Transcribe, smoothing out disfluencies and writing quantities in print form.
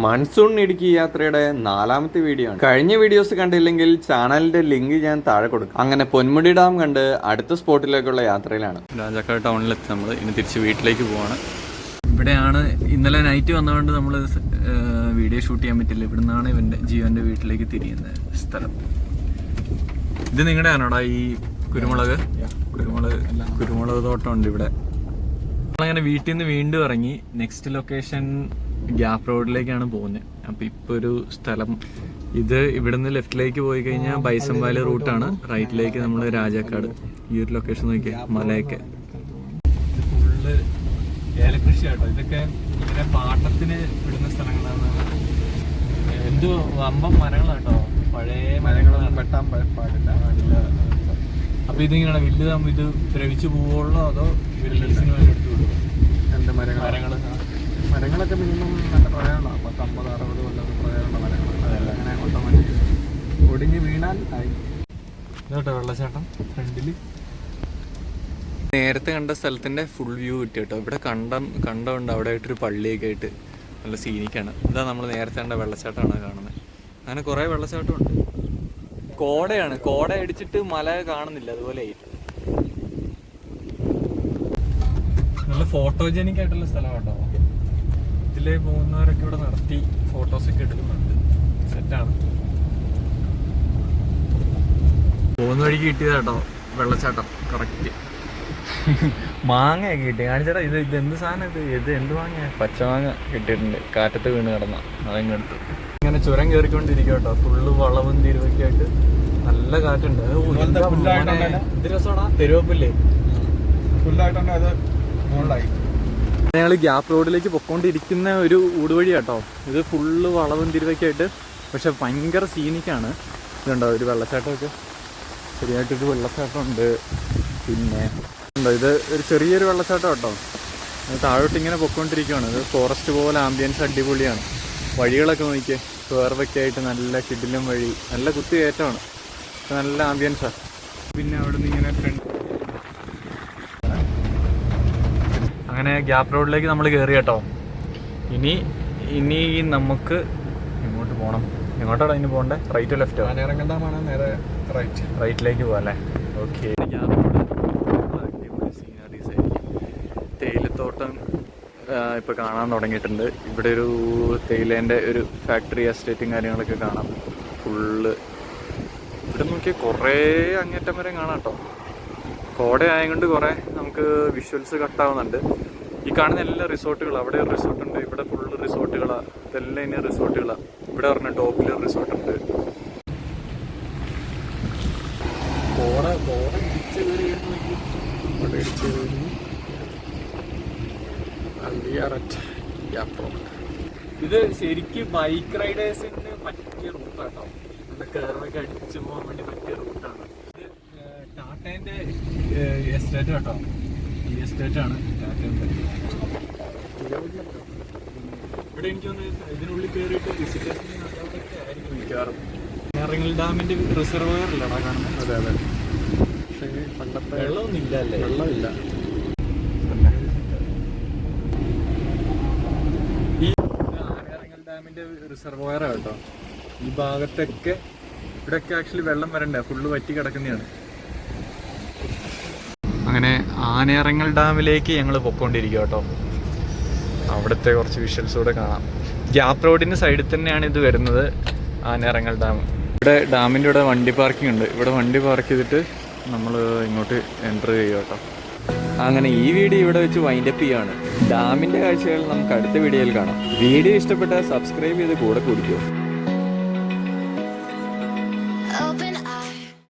Monsoon Idukki യാത്രയുടെ 4ാമത്തെ video ആണ്. കഴിഞ്ഞ വീഡിയോസ് കണ്ടില്ലെങ്കിൽ ചാനലിന്റെ ലിങ്ക് ഞാൻ താഴെ കൊടുക്കാം. അങ്ങനെ പൊന്മുടി ഡാം കണ്ട് അടുത്ത സ്പോട്ടിലേക്കുള്ള യാത്രയിലാണ്. രാജാക്കാട് ടൗണിലെത്തി നമ്മൾ ഇനി തിരിച്ച് വീട്ടിലേക്ക് പോവാണ്. ഇവിടെയാണ് ഇന്നലെ നൈറ്റ് വന്നതുകൊണ്ട് നമ്മൾ വീഡിയോ ഷൂട്ട് ചെയ്യാൻ പറ്റില്ല. ഇവിടെ നിന്നാണ് ഇവൻ്റെ ജീവൻ്റെ വീട്ടിലേക്ക് തിരിയുന്ന സ്ഥലം. ഇത് നിങ്ങളുടെ ആണോടാ ഈ കുരുമുളക് തോട്ടമുണ്ട് ഇവിടെ. നമ്മളങ്ങനെ വീട്ടിൽ നിന്ന് വീണ്ടും ഇറങ്ങി നെക്സ്റ്റ് ലൊക്കേഷൻ ഗ്യാപ്പ് റോഡിലേക്കാണ് പോകുന്നത്. അപ്പോൾ ഇപ്പോൾ ഒരു സ്ഥലം ഇത് ഇവിടുന്ന് ലെഫ്റ്റിലേക്ക് പോയി കഴിഞ്ഞാൽ ബൈസംവാലി റൂട്ടാണ്, റൈറ്റിലേക്ക് നമ്മൾ രാജാക്കാട്. ഈ ഒരു ലൊക്കേഷൻ നോക്കിയാൽ മലയൊക്കെ ഫുള്ള് ഏലകൃഷി ആട്ടോ. ഇതൊക്കെ ഇങ്ങനെ പാട്ടത്തിന് വിടുന്ന സ്ഥലങ്ങളാണ്. എന്ത് വമ്പം മരങ്ങളാട്ടോ, പഴയ മരങ്ങളൊന്നും വെട്ടാൻ പാടില്ല. അപ്പോൾ ഇതിങ്ങനെ വലുതാകുമ്പോൾ ഇത് ദ്രവിച്ചു പോവുള്ളൂ അതോ ഇവർ ലെൻസിന് വേണ്ടി എടുത്തു വിടും? എൻ്റെ മരങ്ങളൊക്കെ മിനിമം നല്ല പ്രായമുള്ള 50-60 കൊല്ലം പ്രായമുള്ള മരങ്ങളാണ്. അതെല്ലാം അങ്ങനെ ഓട്ടോമാറ്റിക് ഒടിഞ്ഞ് വീണാൽ ആയി. ഇതോട്ടെ വെള്ളച്ചാട്ടം ഫ്രണ്ടിൽ. നേരത്തെ കണ്ട സ്ഥലത്തിൻ്റെ ഫുൾ വ്യൂ കിട്ടി കേട്ടോ. ഇവിടെ കണ്ടുകൊണ്ട് അവിടെ ആയിട്ടൊരു പള്ളിയൊക്കെ ആയിട്ട് നല്ല സീനിക്കാണ്. ഇതാ നമ്മൾ നേരത്തെ കണ്ട വെള്ളച്ചാട്ടമാണ് കാണുന്നത്. അങ്ങനെ കുറേ വെള്ളച്ചാട്ടമുണ്ട്. കോടയാണ്, കോട അടിച്ചിട്ട് മല കാണുന്നില്ല, അതുപോലെ ആയിട്ട് നല്ല ഫോട്ടോജനിക് ആയിട്ടുള്ള സ്ഥലം കേട്ടോ. ഇതിലേ പോകുന്നവരൊക്കെ ഇവിടെ നിർത്തി ഫോട്ടോസൊക്കെ എടുക്കുന്നുണ്ട്. സെറ്റാണ്. പോകുന്ന വഴിക്ക് കിട്ടിയതാട്ടോ വെള്ളച്ചാട്ടം കറക്റ്റ്. മാങ്ങയൊക്കെ കിട്ടി. കാണിച്ചേട്ടാ ഇത് എന്ത് സാധനം? ഇത് എന്ത് മാങ്ങ? പച്ചമാങ്ങ കിട്ടിയിട്ടുണ്ട്, കാറ്റത്ത് വീണ് കിടന്ന. അതങ്ങെടുത്തു. ഇങ്ങനെ ചുരം കയറിക്കൊണ്ടിരിക്കുക കേട്ടോ. ഫുള്ള് വളവും തിരുവൊക്കെ ആയിട്ട് നല്ല കാറ്റുണ്ട്. ഇത് രസമാടാ, തെരുവപ്പില്ലേ ഫുള്ളായിട്ടുണ്ട്. അത് മുകളിലായി. ഞങ്ങൾ ഗ്യാപ്പ് റോഡിലേക്ക് പൊക്കോണ്ടിരിക്കുന്ന ഒരു ഊടുവഴി കേട്ടോ. ഇത് ഫുള്ള് വളവും തിരുവൊക്കെ ആയിട്ട്, പക്ഷെ ഭയങ്കര സീനിക്കാണ്. ഇതുണ്ടോ ഒരു വെള്ളച്ചാട്ടമൊക്കെ, ശരിയായിട്ടൊരു വെള്ളച്ചാട്ടമുണ്ട്. പിന്നെ ഉണ്ടോ ഇത് ഒരു ചെറിയൊരു വെള്ളച്ചാട്ടം കേട്ടോ. താഴോട്ട് ഇങ്ങനെ പൊക്കോണ്ടിരിക്കുകയാണ്. ഇത് ഫോറസ്റ്റ് പോലെ ആംബിയൻസ് അടിപൊളിയാണ്. വഴികളൊക്കെ നോക്കിയേ, വേർവൊക്കെ ആയിട്ട് നല്ല കിടിലം വഴി, നല്ല കുത്തി കയറ്റമാണ്, നല്ല ആംബിയൻസാണ്. പിന്നെ അവിടെ നിന്ന് ഇങ്ങനെ ഫ്രണ്ട് അങ്ങനെ ഗ്യാപ്പ് റോഡിലേക്ക് നമ്മൾ കയറി കേട്ടോ. ഇനി നമുക്ക് എങ്ങോട്ട് പോകണം? എങ്ങോട്ടാണ് ഇനി പോകണ്ടേ? റൈറ്റോ ലെഫ്റ്റോ? നേരെ റൈറ്റിലേക്ക് പോകാം അല്ലേ? ഓക്കെ. ഗ്യാപ്പ് റോഡ് അടിപൊളി സീനറീസ് ആയിരിക്കും. തേയിലത്തോട്ടം ഇപ്പോൾ കാണാൻ തുടങ്ങിയിട്ടുണ്ട്. ഇവിടെ ഒരു തേയിലേൻ്റെ ഒരു ഫാക്ടറി എസ്റ്റേറ്റും കാര്യങ്ങളൊക്കെ കാണാം. ഫുള്ള് ഇവിടെ നോക്കിയാൽ കുറേ അങ്ങേറ്റം വരെ കാണാം കേട്ടോ. കോട ആയതുകൊണ്ട് കുറേ നമുക്ക് വിഷ്വൽസ് കട്ടാവുന്നുണ്ട്. ഈ കാണുന്ന എല്ലാ റിസോർട്ടുകളാണ്. അവിടെ ഒരു റിസോർട്ടുണ്ട്, ഇവിടെ ഫുള്ള് റിസോർട്ടുകളാണ്. ഇതെല്ലാം ഇനി റിസോർട്ടുകളാണ്. ഇവിടെ പറഞ്ഞ ടോപ്പിൽ റിസോർട്ടുണ്ട്. കോട ഇടിച്ച് ഇത് ശരിക്കും ബൈക്ക് റൈഡേഴ്സിന് പറ്റിയ റൂട്ടാട്ടോ. നല്ല കയറൊക്കെ അടിച്ചു പോകാൻ വേണ്ടി പറ്റിയ റൂട്ടാണ്. ഇത് ടാറ്റേൻ്റെ എസ്റ്റേറ്റ് കേട്ടോ. ഈ എസ്റ്റേറ്റാണ് ടാറ്റേൻ്റെ. ഇവിടെ എനിക്ക് തോന്നുന്നു ഇതിനുള്ളിൽ കയറിയിട്ട് വിസിറ്റേഴ്സിന് നല്ലതൊക്കെ ആയിരിക്കും മിക്കവാറും. ആനേറങ്ങൽ ഡാമിൻ്റെ റിസർവയർ അല്ലടാ കാണുന്നത്? അതെ അതെ. പക്ഷേ പണ്ടത്തെ വെള്ളമൊന്നും ഇല്ല അല്ലേ? വെള്ളമില്ല. ഡാമിന്റെ റിസർവോയർ കേട്ടോ. ഈ ഭാഗത്തൊക്കെ ഇവിടെയൊക്കെ ആക്ച്വലി വെള്ളം വരണ്ടേ, ഫുള്ള് വറ്റി കിടക്കുന്നതാണ്. അങ്ങനെ ആനേറങ്ങൽ ഡാമിലേക്ക് ഞങ്ങൾ പൊക്കോണ്ടിരിക്കുക കേട്ടോ. അവിടുത്തെ കുറച്ച് വിഷ്വൽസ് കൂടെ കാണാം. ഗ്യാപ്പ് റോഡിൻ്റെ സൈഡിൽ തന്നെയാണ് ഇത് വരുന്നത്, ആനേറങ്ങൽ ഡാം. ഇവിടെ ഡാമിൻ്റെ ഇവിടെ വണ്ടി പാർക്കിംഗ് ഉണ്ട്. ഇവിടെ വണ്ടി പാർക്ക് ചെയ്തിട്ട് നമ്മൾ ഇങ്ങോട്ട് എൻ്റർ ചെയ്യുക കേട്ടോ. അങ്ങനെ ഈ വീഡിയോ ഇവിടെ വെച്ച് വൈൻഡപ്പ് ചെയ്യാണ്. ഡാമിൻ്റെ കാഴ്ചകൾ നമുക്ക് അടുത്ത വീഡിയോയിൽ കാണാം. വീഡിയോ ഇഷ്ടപ്പെട്ടാൽ സബ്സ്ക്രൈബ് ചെയ്ത് കൂടെ കൂടിക്കോ.